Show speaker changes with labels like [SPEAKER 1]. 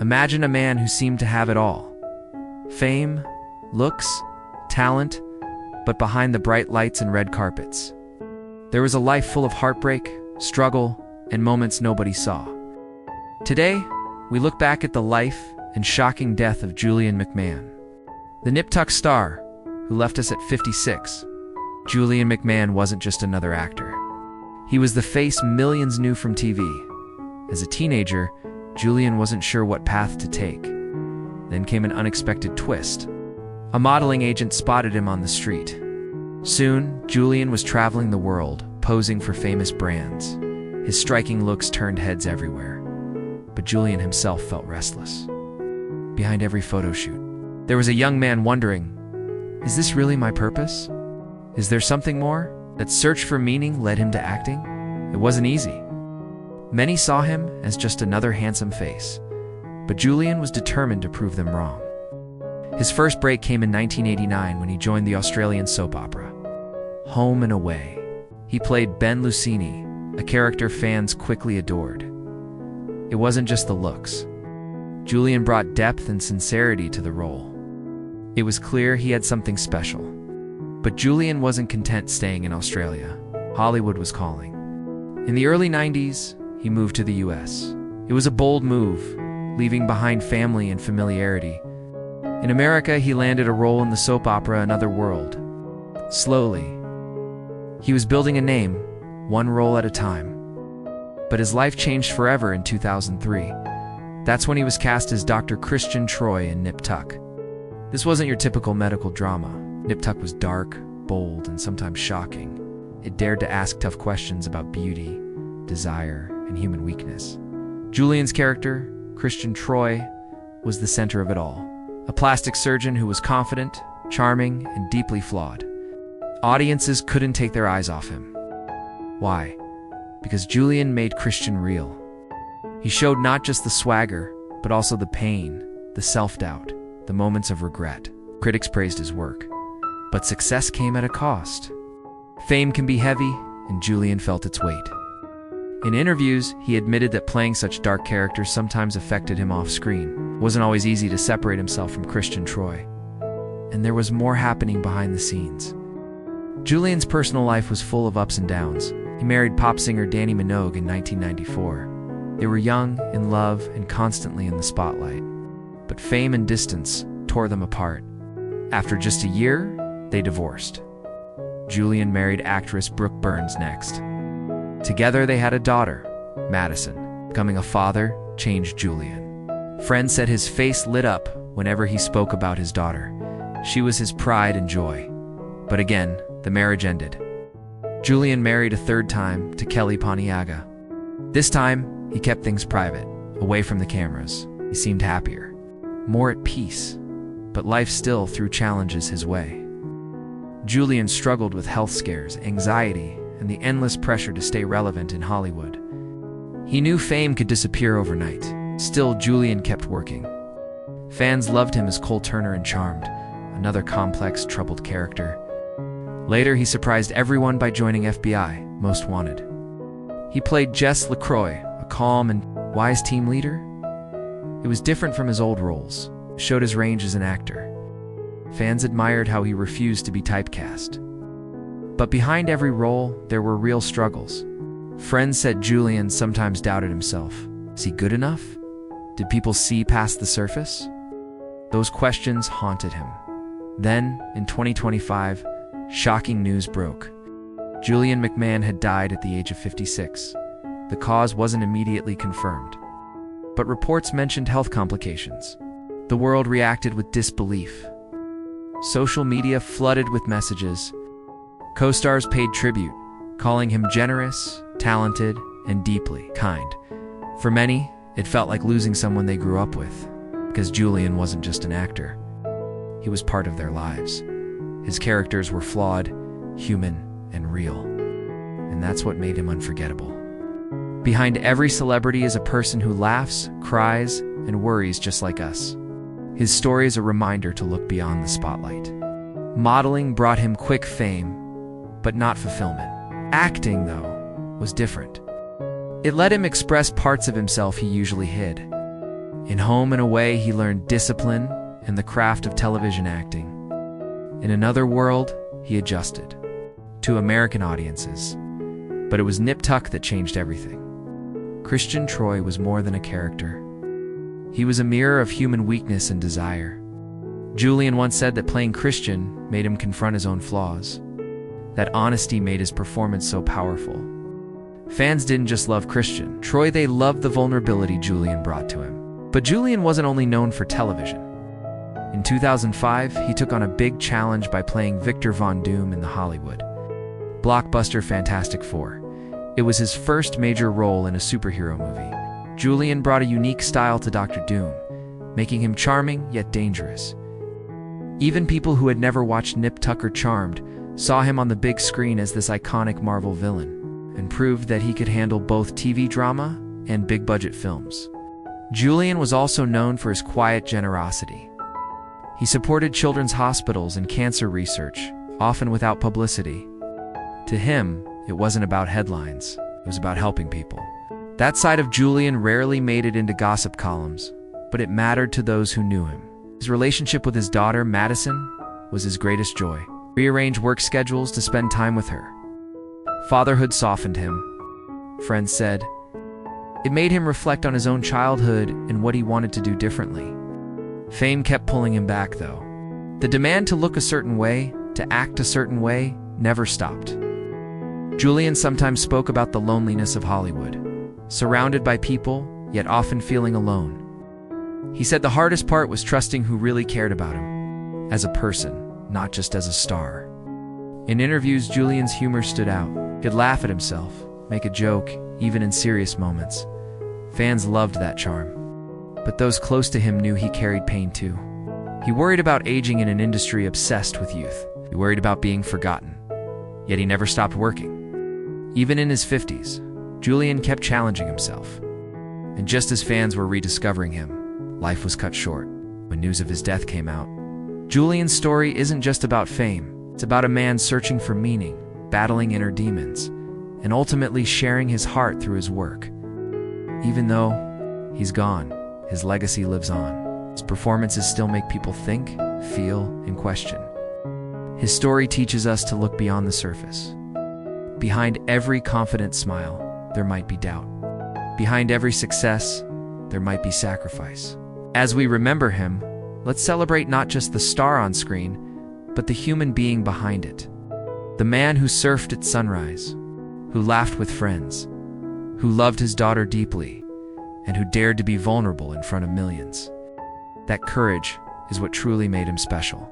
[SPEAKER 1] Imagine a man who seemed to have it all. Fame, looks, talent, but behind the bright lights and red carpets, there was a life full of heartbreak, struggle, and moments nobody saw. Today, we look back at the life and shocking death of Julian McMahon, the Nip Tuck star who left us at 56. Julian McMahon wasn't just another actor. He was the face millions knew from TV. As a teenager, Julian wasn't sure what path to take. Then came an unexpected twist. A modeling agent spotted him on the street. Soon, Julian was traveling the world, posing for famous brands. His striking looks turned heads everywhere. But Julian himself felt restless. Behind every photo shoot, there was a young man wondering, is this really my purpose? Is there something more? That search for meaning led him to acting? It wasn't easy. Many saw him as just another handsome face, but Julian was determined to prove them wrong. His first break came in 1989 when he joined the Australian soap opera, Home and Away. He played Ben Lucini, a character fans quickly adored. It wasn't just the looks. Julian brought depth and sincerity to the role. It was clear he had something special. But Julian wasn't content staying in Australia. Hollywood was calling. In the early 90s, he moved to the US. It was a bold move, leaving behind family and familiarity. In America, he landed a role in the soap opera Another World. Slowly, he was building a name, one role at a time. But his life changed forever in 2003. That's when he was cast as Dr. Christian Troy in Nip Tuck. This wasn't your typical medical drama. Nip Tuck was dark, bold, and sometimes shocking. It dared to ask tough questions about beauty, desire, and human weakness. Julian's character, Christian Troy, was the center of it all. A plastic surgeon who was confident, charming, and deeply flawed. Audiences couldn't take their eyes off him. Why? Because Julian made Christian real. He showed not just the swagger, but also the pain, the self-doubt, the moments of regret. Critics praised his work. But success came at a cost. Fame can be heavy, and Julian felt its weight. In interviews, he admitted that playing such dark characters sometimes affected him off-screen. It wasn't always easy to separate himself from Christian Troy. And there was more happening behind the scenes. Julian's personal life was full of ups and downs. He married pop singer Dannii Minogue in 1994. They were young, in love, and constantly in the spotlight. But fame and distance tore them apart. After just a year, they divorced. Julian married actress Brooke Burns next. Together they had a daughter, Madison. Becoming a father changed Julian. Friends said his face lit up whenever he spoke about his daughter. She was his pride and joy. But again, the marriage ended. Julian married a third time to Kelly Paniaga. This time, he kept things private, away from the cameras. He seemed happier, more at peace. But life still threw challenges his way. Julian struggled with health scares, anxiety, and the endless pressure to stay relevant in Hollywood. He knew fame could disappear overnight. Still, Julian kept working. Fans loved him as Cole Turner in Charmed, another complex, troubled character. Later, he surprised everyone by joining FBI, Most Wanted. He played Jess LaCroix, a calm and wise team leader. It was different from his old roles. Showed his range as an actor. Fans admired how he refused to be typecast. But behind every role, there were real struggles. Friends said Julian sometimes doubted himself. Is he good enough? Did people see past the surface? Those questions haunted him. Then, in 2025, shocking news broke. Julian McMahon had died at the age of 56. The cause wasn't immediately confirmed, but reports mentioned health complications. The world reacted with disbelief. Social media flooded with messages. Co-stars paid tribute, calling him generous, talented, and deeply kind. For many, it felt like losing someone they grew up with, because Julian wasn't just an actor. He was part of their lives. His characters were flawed, human, and real. And that's what made him unforgettable. Behind every celebrity is a person who laughs, cries, and worries just like us. His story is a reminder to look beyond the spotlight. Modeling brought him quick fame, but not fulfillment. Acting, though, was different. It let him express parts of himself he usually hid. In Home and Away, he learned discipline and the craft of television acting. In Another World, he adjusted to American audiences. But it was Nip Tuck that changed everything. Christian Troy was more than a character. He was a mirror of human weakness and desire. Julian once said that playing Christian made him confront his own flaws. That honesty made his performance so powerful. Fans didn't just love Christian Troy, they loved the vulnerability Julian brought to him. But Julian wasn't only known for television. In 2005, he took on a big challenge by playing Victor Von Doom in the Hollywood blockbuster Fantastic Four. It was his first major role in a superhero movie. Julian brought a unique style to Dr. Doom, making him charming yet dangerous. Even people who had never watched Nip Tuck or Charmed saw him on the big screen as this iconic Marvel villain, and proved that he could handle both TV drama and big-budget films. Julian was also known for his quiet generosity. He supported children's hospitals and cancer research, often without publicity. To him, it wasn't about headlines, it was about helping people. That side of Julian rarely made it into gossip columns, but it mattered to those who knew him. His relationship with his daughter, Madison, was his greatest joy. Rearranged work schedules to spend time with her. Fatherhood softened him, friends said. It made him reflect on his own childhood and what he wanted to do differently. Fame kept pulling him back, though. The demand to look a certain way, to act a certain way, never stopped. Julian sometimes spoke about the loneliness of Hollywood, surrounded by people, yet often feeling alone. He said the hardest part was trusting who really cared about him, as a person, not just as a star. In interviews, Julian's humor stood out. He'd laugh at himself, make a joke, even in serious moments. Fans loved that charm. But those close to him knew he carried pain too. He worried about aging in an industry obsessed with youth. He worried about being forgotten. Yet he never stopped working. Even in his 50s, Julian kept challenging himself. And just as fans were rediscovering him, life was cut short. When news of his death came out, Julian's story isn't just about fame. It's about a man searching for meaning, battling inner demons, and ultimately sharing his heart through his work. Even though he's gone, his legacy lives on. His performances still make people think, feel, and question. His story teaches us to look beyond the surface. Behind every confident smile, there might be doubt. Behind every success, there might be sacrifice. As we remember him, let's celebrate not just the star on screen, but the human being behind it. The man who surfed at sunrise, who laughed with friends, who loved his daughter deeply, and who dared to be vulnerable in front of millions. That courage is what truly made him special.